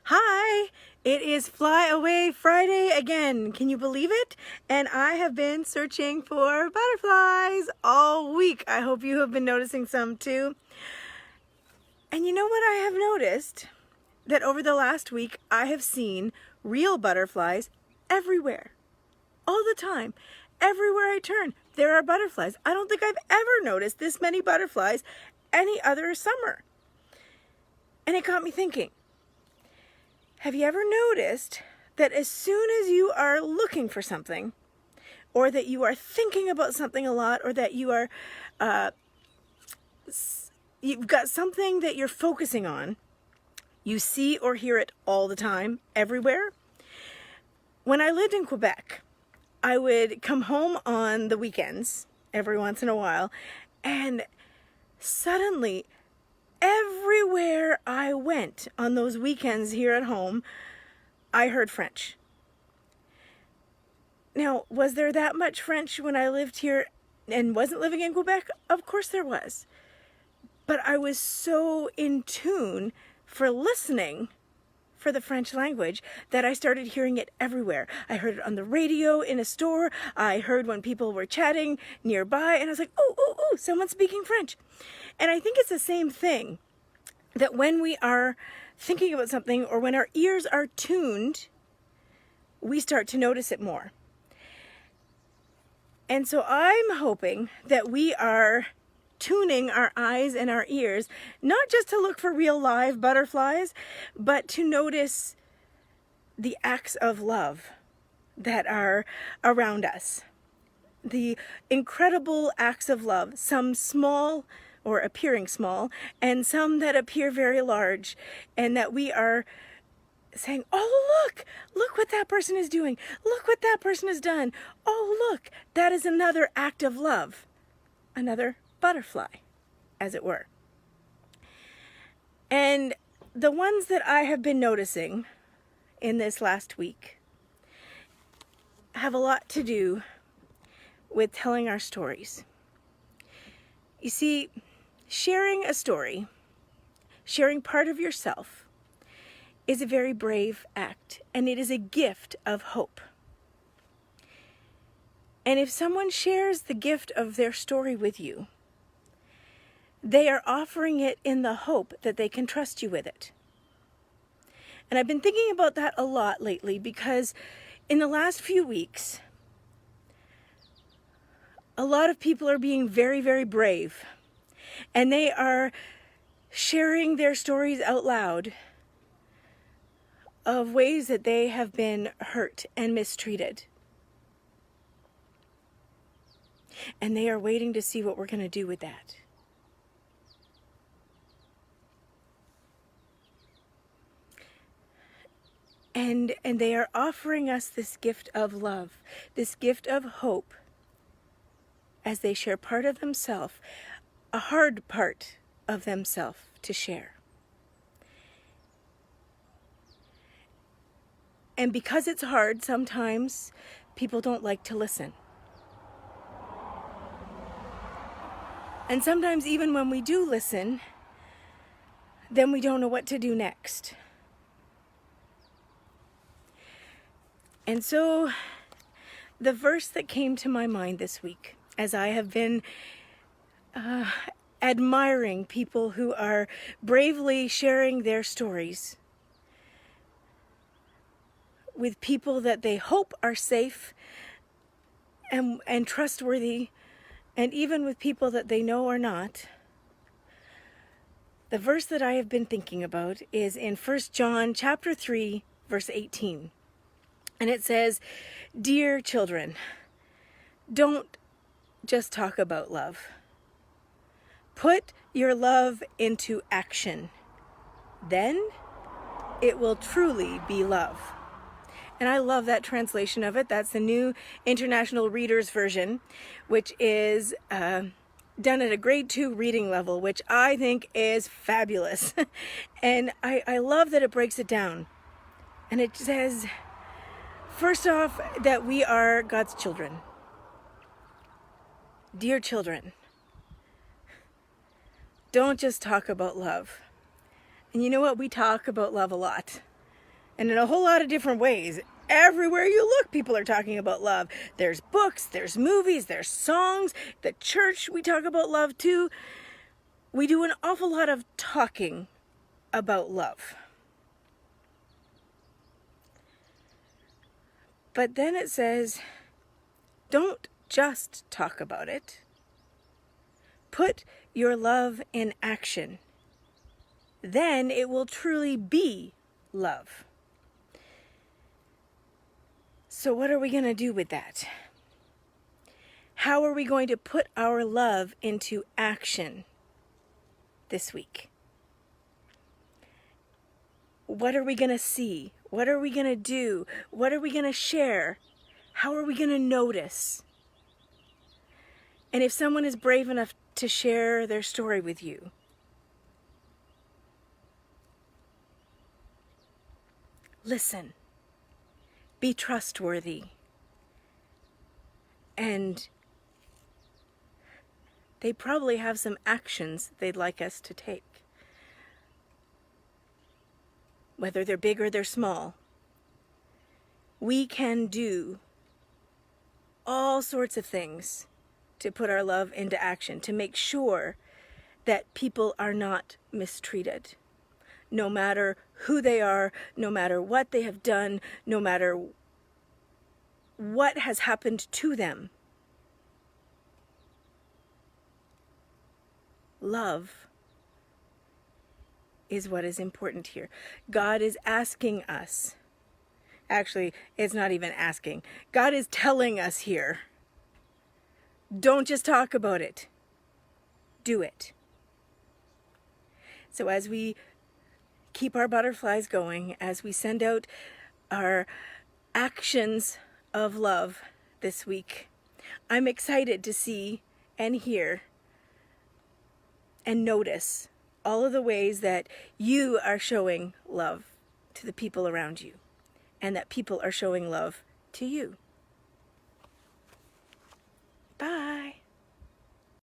Hi, it is Fly Away Friday again. Can you believe it? And I have been searching for butterflies all week. I hope you have been noticing some too. And you know what I have noticed? That over the last week, I have seen real butterflies everywhere, all the time. Everywhere I turn, there are butterflies. I don't think I've ever noticed this many butterflies any other summer. And it got me thinking. Have you ever noticed that as soon as you are looking for something, or that you are thinking about something a lot, or that you are, you've got something that you're focusing on, you see or hear it all the time, everywhere? When I lived in Quebec, I would come home on the weekends every once in a while, and suddenly everywhere I went on those weekends here at home, I heard French. Now, was there that much French when I lived here and wasn't living in Quebec? Of course there was. But I was so in tune for listening for the French language that I started hearing it everywhere. I heard it on the radio in a store. I heard when people were chatting nearby, and I was like, oh, someone's speaking French. And I think it's the same thing, that when we are thinking about something or when our ears are tuned, we start to notice it more. And so I'm hoping that we are tuning our eyes and our ears, not just to look for real live butterflies, but to notice the acts of love that are around us. The incredible acts of love, some small or appearing small, and some that appear very large, and that we are saying, oh, look what that person is doing. Look what that person has done. Oh, look, that is another act of love. Another butterfly, as it were. And the ones that I have been noticing in this last week have a lot to do with telling our stories. You see, sharing a story, sharing part of yourself, is a very brave act, and it is a gift of hope. And if someone shares the gift of their story with you, they are offering it in the hope that they can trust you with it. And I've been thinking about that a lot lately, because in the last few weeks, a lot of people are being very, very brave. And they are sharing their stories out loud of ways that they have been hurt and mistreated. And they are waiting to see what we're going to do with that. And they are offering us this gift of love, this gift of hope, as they share part of themselves, a hard part of themselves to share. And because it's hard, sometimes people don't like to listen. And sometimes even when we do listen, then we don't know what to do next. And so the verse that came to my mind this week, as I have been admiring people who are bravely sharing their stories with people that they hope are safe and trustworthy, and even with people that they know are not. The verse that I have been thinking about is in 1 John chapter 3, verse 18. And it says, "Dear children, don't just talk about love. Put your love into action. Then it will truly be love." And I love that translation of it. That's the New International Reader's Version, which is done at a grade 2 reading level, which I think is fabulous. And I love that it breaks it down. And it says, first off, that we are God's children. Dear children, don't just talk about love. And you know what? We talk about love a lot. And in a whole lot of different ways. Everywhere you look, people are talking about love. There's books, there's movies, there's songs. The church, we talk about love too. We do an awful lot of talking about love. But then it says, don't just talk about it. Put your love in action. Then it will truly be love. So what are we going to do with that? How are we going to put our love into action this week? What are we going to see? What are we going to do? What are we going to share? How are we going to notice? And if someone is brave enough to share their story with you, listen. Be trustworthy. And they probably have some actions they'd like us to take. Whether they're big or they're small. We can do all sorts of things to put our love into action, to make sure that people are not mistreated. No matter who they are, no matter what they have done, no matter what has happened to them. Love is what is important here. God is asking us. Actually, it's not even asking. God is telling us here. Don't just talk about it. Do it. So as we keep our butterflies going, as we send out our actions of love this week, I'm excited to see and hear and notice all of the ways that you are showing love to the people around you, and that people are showing love to you.